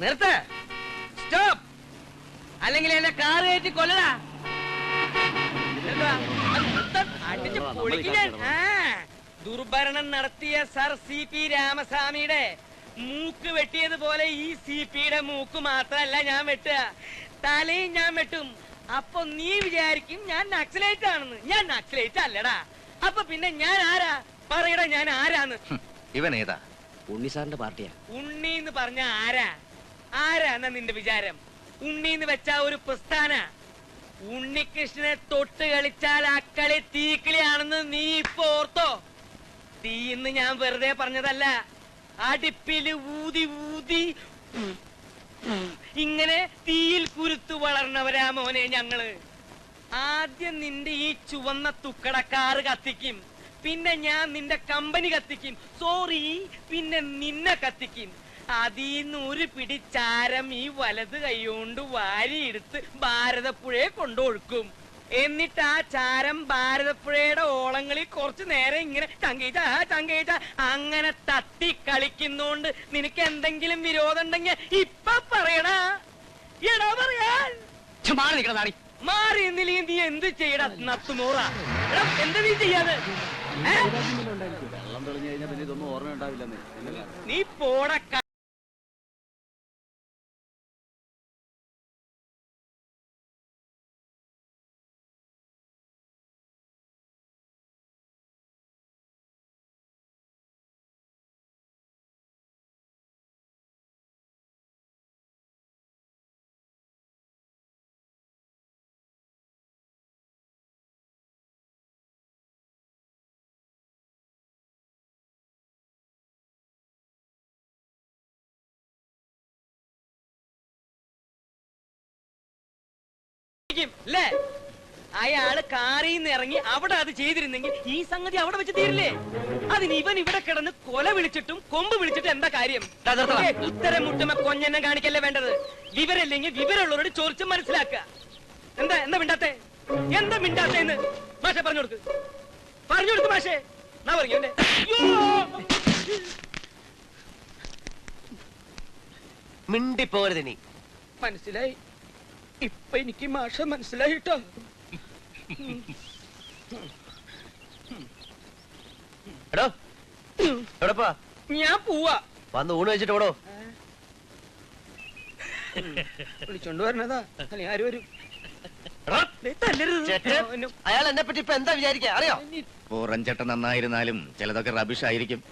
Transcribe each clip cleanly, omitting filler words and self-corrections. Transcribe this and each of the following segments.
നിർത്ത്, സ്റ്റോപ്പ്, അല്ലെങ്കിൽ എന്നെ കാർ കയറ്റി കൊല്ലടാ. അടിച്ച് പൊളിക്കാൻ. ദുർഭരണം നടത്തിയ സർ CP രാമസ്വാമിയുടെ മൂക്ക് വെട്ടിയതുപോലെ ഈ CPയുടെ മൂക്ക് മാത്രല്ല ഞാൻ വെട്ടുക, തലയും ഞാൻ വെട്ടും. അപ്പൊ നീ വിചാരിക്കും ഞാൻ നക്സലൈറ്റ് ആണെന്ന്. ഞാൻ നക്സലൈറ്റ് അല്ലടാ. അപ്പൊ പിന്നെ ഞാൻ ആരാ? പറയടാ, ഞാൻ ആരാന്ന്. ഇവൻ ഏതാ? ഉണ്ണി സാറിന്റെ പാർട്ടിയാ. ഉണ്ണി എന്ന് പറഞ്ഞ ആരാ? ആരാന്നാ നിന്റെ വിചാരം? ഉണ്ണി എന്ന് വെച്ചാ ഒരു പ്രസ്ഥാന. ഉണ്ണികൃഷ്ണനെ തൊട്ട് കളിച്ചാൽ അക്കളി തീക്കിളിയാണെന്ന് നീ ഇപ്പൊ ഓർത്തോ? തീന്ന് ഞാൻ വെറുതെ പറഞ്ഞതല്ല, അടുപ്പില് ഊതി ഊതി ഇങ്ങനെ തീയിൽ കുരുത്തു വളർന്നവരാ മോനെ ഞങ്ങള്. ആദ്യം നിന്റെ ഈ ചുവന്ന തുക്കടക്കാറ് കത്തിക്കും, പിന്നെ ഞാൻ നിന്റെ കമ്പനി കത്തിക്കും, സോറി പിന്നെ നിന്നെ കത്തിക്കും. അതീന്ന് ഒരു പിടി ചാരം ഈ വലത് കൈകൊണ്ട് വാരിയെടുത്ത് ഭാരതപ്പുഴയെ കൊണ്ടൊഴുക്കും. എന്നിട്ട് ആ ചാരം ഭാരതപ്പുഴയുടെ ഓളങ്ങളിൽ കുറച്ചു നേരം ഇങ്ങനെ ചങ്കേച്ച അങ്ങനെ തട്ടി കളിക്കുന്നോണ്ട് നിനക്ക് എന്തെങ്കിലും വിരോധം ഉണ്ടെങ്കിൽ ഇപ്പൊ പറയണ. എടാ പറയാൻ മാറി എന്നില്ലെങ്കിൽ നീ എന്ത് ചെയ്യടാ നത്തുമോറ? എന്താ നീ ചെയ്യാതെ? വെള്ളം തെളിഞ്ഞു കഴിഞ്ഞാൽ പിന്നെ ഇതൊന്നും ഓർമ്മ ഉണ്ടാവില്ലെന്ന്. നീ പോടക്ക. ല്ലേ? അയാള് കാറിന്ന് ഇറങ്ങി അവിടെ അത് ചെയ്തിരുന്നെങ്കിൽ ഈ സംഗതി അവിടെ വെച്ച് തീരില്ലേ? അതിന് ഇവൻ ഇവിടെ കിടന്ന് കൊല വിളിച്ചിട്ടും കൊമ്പ് വിളിച്ചിട്ടും എന്താ കാര്യം? ഇത്തരം മുട്ടുമ കൊഞ്ഞെന്നെ കാണിക്കല്ലേ വേണ്ടത്. വിവരമില്ലെങ്കിൽ വിവരമുള്ളവരോട് ചോദിച്ച് മനസ്സിലാക്കുക. എന്താ എന്താ മിണ്ടാത്തെ? എന്താ മിണ്ടാത്തേന്ന് മാഷെ പറഞ്ഞു കൊടുക്ക്. പറഞ്ഞു കൊടുക്ക് മാഷെ. ഞാൻ പറഞ്ഞു മിണ്ടിപ്പോരുത് നീ. മനസ്സിലായി. ഇപ്പൊ എനിക്ക് മാഷ മനസ്സിലായിട്ടോ. ഞാൻ പോവാ. വന്ന് ഊണ് വെച്ചിട്ട് ഓടോ. വിളിച്ചോണ്ട് വരണതാ. അല്ലെ ആര് വരും? അയാൾ എന്നെ പറ്റി ഇപ്പൊ എന്താ വിചാരിക്കാ അറിയോ? പുറഞ്ചട്ട നന്നായിരുന്നാലും ചിലതൊക്കെ റബിഷ് ആയിരിക്കും.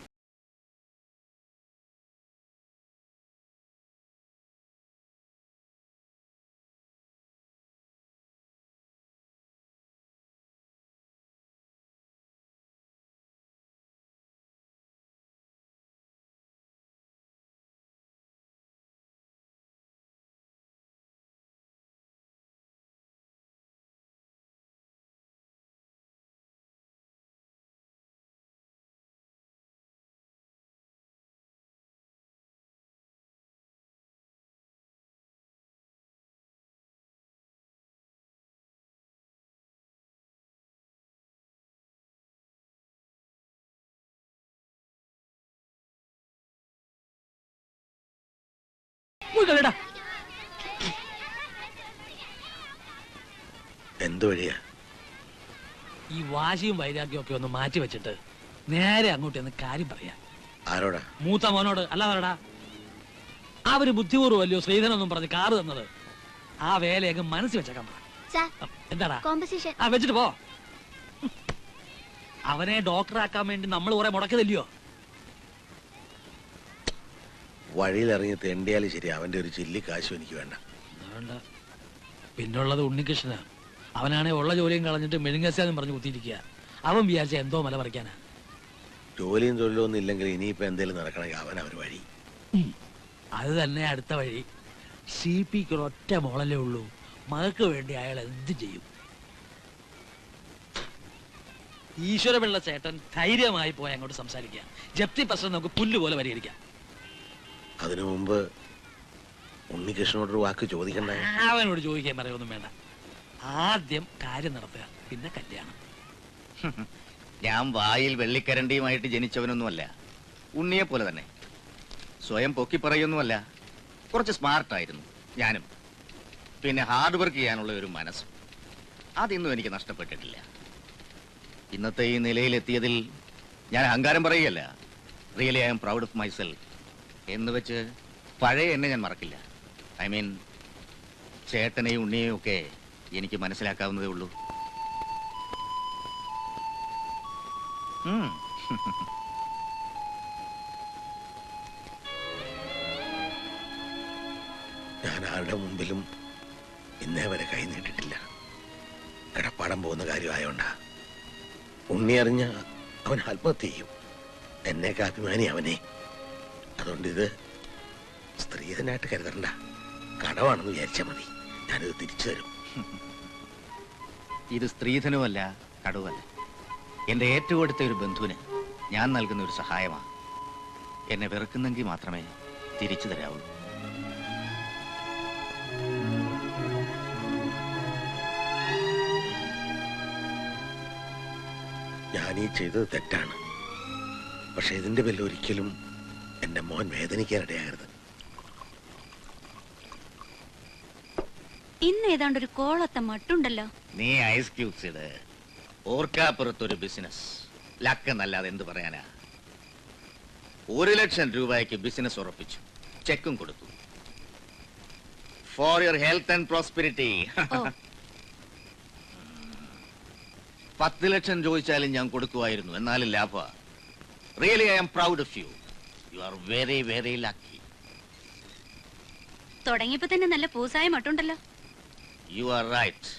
എന്ത് വഴിയാ? ഈ വാശിയും വൈരാഗ്യവും ഒക്കെ ഒന്ന് മാറ്റി വെച്ചിട്ട് നേരെ അങ്ങോട്ട് എന്ന് കാര്യം പറയാ. ആരോടാ? മൂത്ത മോനോട്. അല്ലാതാടാ, അവര് ബുദ്ധിപൂർവ്വമല്ലയോ ശ്രീധനൊന്നും പറഞ്ഞ് കാറ് തന്നത്. ആ വേലയൊക്കെ മനസ്സിൽ വെച്ചേക്കാൻ പറ. എന്താടാ വെച്ചിട്ട് പോ. അവനെ ഡോക്ടറാക്കാൻ വേണ്ടി നമ്മൾ കുറെ മുടക്കതല്ലയോ? വഴിയിലിറങ്ങി തെണ്ടിയാലും ശരി, അവന്റെ ഒരു ചില്ലി കാശും എനിക്ക് വേണ്ട. പിന്നുള്ളത് ഉണ്ണികൃഷ്ണ. അവനാണെ ഉള്ള ജോലിയും കളഞ്ഞിട്ട് മെഴുങ്ങസാന്നും പറഞ്ഞ് കുത്തിയിരിക്കുക. അവൻ വിചാരിച്ച എന്തോ മല പറിക്കാനാ. ജോലിയും തൊഴിലും ഒന്നും ഇല്ലെങ്കിൽ ഇനിയിപ്പോ എന്തേലും നടക്കണമെങ്കിൽ അവൻ അവർ വഴി. അത് തന്നെ അടുത്ത വഴി. CPക്ക് ഒറ്റ മോളല്ലേ ഉള്ളൂ. മകൾക്ക് വേണ്ടി അയാൾ എന്ത് ചെയ്യും? ഈശ്വരപിള്ള ചേട്ടൻ ധൈര്യമായി പോയി അങ്ങോട്ട് സംസാരിക്കുക. ജപ്തി പ്രശ്നം നമുക്ക് പുല്ലുപോലെ പരിഹരിക്കാം. അതിനു മുമ്പ് ഉണ്ണികൃഷ്ണനോടൊരു വാക്ക് ചോദിക്കണ്ടേ? അവനോട് ചോദിക്കാൻ പറയൊന്നും വേണ്ട. ആദ്യം കാര്യം നടത്തുക, പിന്നെ കല്യാണം. ഞാൻ വായിൽ വെള്ളിക്കരണ്ടിയുമായിട്ട് ജനിച്ചവനൊന്നുമല്ല. ഉണ്ണിയെ പോലെ തന്നെ സ്വയം പൊക്കി പറയൊന്നുമല്ല. കുറച്ച് സ്മാർട്ടായിരുന്നു ഞാനും. പിന്നെ ഹാർഡ് വർക്ക് ചെയ്യാനുള്ള ഒരു മനസ്സും അതൊന്നും എനിക്ക് നഷ്ടപ്പെട്ടിട്ടില്ല. ഇന്നത്തെ ഈ നിലയിലെത്തിയതിൽ ഞാൻ അഹങ്കാരം പറയുകയല്ല. Really I am proud of myself. എന്ന് വെച്ച് പഴയ എന്നെ ഞാൻ മറക്കില്ല. ഐ മീൻ ചേട്ടനെയും ഉണ്ണിയെയും ഒക്കെ എനിക്ക് മനസ്സിലാക്കാവുന്നതേ ഉള്ളൂ. ഞാൻ ആരുടെ മുമ്പിലും ഇന്നേ വരെ കൈ നീട്ടിട്ടില്ല. കിടപ്പാടം പോകുന്ന കാര്യമായോണ്ടാ. ഉണ്ണി അറിഞ്ഞ അവൻ ആത്മഹത്യ ചെയ്യും. എന്നേക്ക് അഭിമാനി അവനെ. അതുകൊണ്ട് ഇത് സ്ത്രീധനായിട്ട് കരുതണ്ട, കടമാണെന്ന് വിചാരിച്ചാൽ മതി. ഞാനിത് തിരിച്ചു തരും. ഇത് സ്ത്രീധനമല്ല, കടുവല്ല. എന്റെ ഏറ്റവും അടുത്ത ഒരു ബന്ധുവിന് ഞാൻ നൽകുന്ന ഒരു സഹായമാണ്. എന്നെ വെറുക്കുന്നെങ്കിൽ മാത്രമേ തിരിച്ചു തരാവൂ. ഞാനീ ചെയ്തത് തെറ്റാണ്. പക്ഷെ ഇതിന്റെ പേരിൽ ഒരിക്കലും എന്റെ മോൻ വേദനിക്കാനിടയാകരുത്. ഇന്ന് ഏതാണ്ട് ഒരു കോളത്തെ മട്ടുണ്ടല്ലോ. നീ ഐസ് ക്യൂബ്സ് ഇട്. ഓർക്കാപ്പുറത്തൊരു ബിസിനസ് ലക്കെന്നല്ലാതെ എന്ത് പറയാനാ. 1,00,000 രൂപയ്ക്ക് ബിസിനസ് ഉറപ്പിച്ചു, ചെക്കും കൊടുത്തു. For your health and prosperity. 10 lakh ചോദിച്ചാലും ഞാൻ കൊടുക്കുമായിരുന്നു, എന്നാലും ലാഭ. Really I am proud of you. You are very very lucky. തുടങ്ങിയപ്പോ തന്നെ നല്ല പൂസായ മട്ടുണ്ടല്ലോ. You are right.